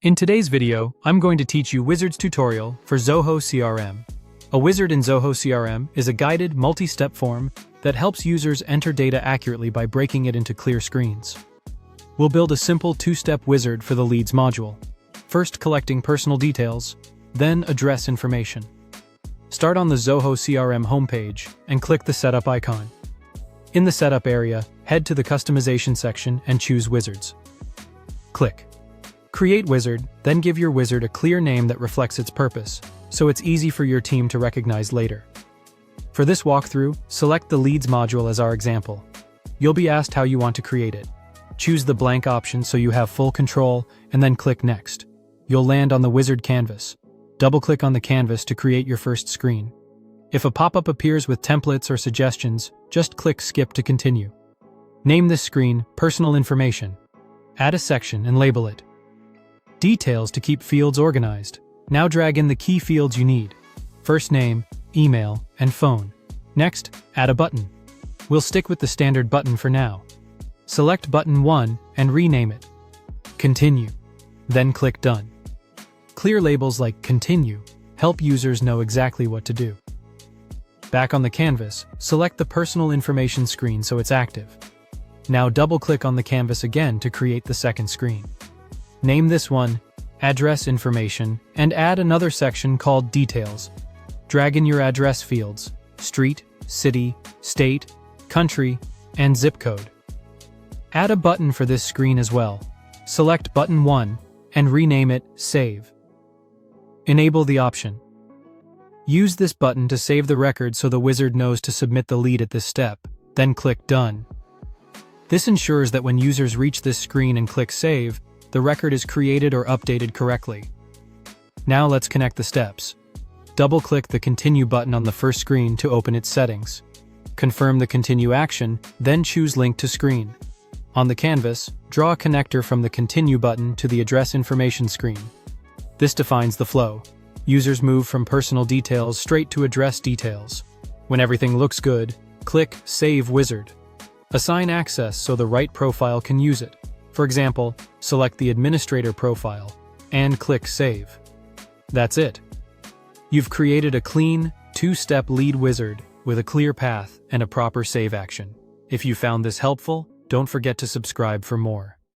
In today's video, I'm going to teach you Wizard's tutorial for Zoho CRM. A wizard in Zoho CRM is a guided, multi-step form that helps users enter data accurately by breaking it into clear screens. We'll build a simple two-step wizard for the Leads module. First, collecting personal details, then address information. Start on the Zoho CRM homepage and click the Setup icon. In the Setup area, head to the Customization section and choose Wizards. Click Create Wizard, then give your wizard a clear name that reflects its purpose, so it's easy for your team to recognize later. For this walkthrough, select the Leads module as our example. You'll be asked how you want to create it. Choose the blank option so you have full control, and then click Next. You'll land on the wizard canvas. Double-click on the canvas to create your first screen. If a pop-up appears with templates or suggestions, just click Skip to continue. Name this screen Personal Information. Add a section and label it Details to keep fields organized. Now drag in the key fields you need: first name, email, and phone. Next, add a button. We'll stick with the standard button for now. Select button 1 and rename it Continue. Then click Done. Clear labels like Continue help users know exactly what to do. Back on the canvas, select the Personal Information screen so it's active. Now double-click on the canvas again to create the second screen. Name this one Address Information and add another section called Details. Drag in your address fields: street, city, state, country, and zip code. Add a button for this screen as well. Select button 1 and rename it Save. Enable the option. Use this button to save the record so the wizard knows to submit the lead at this step, then click Done. This ensures that when users reach this screen and click Save, the record is created or updated correctly. Now let's connect the steps. Double-click the Continue button on the first screen to open its settings. Confirm the Continue action, then choose Link to Screen. On the canvas, draw a connector from the Continue button to the Address Information screen. This defines the flow. Users move from personal details straight to address details. When everything looks good, click Save Wizard. Assign access so the right profile can use it. For example, select the administrator profile and click Save. That's it. You've created a clean, two-step lead wizard with a clear path and a proper save action. If you found this helpful, don't forget to subscribe for more.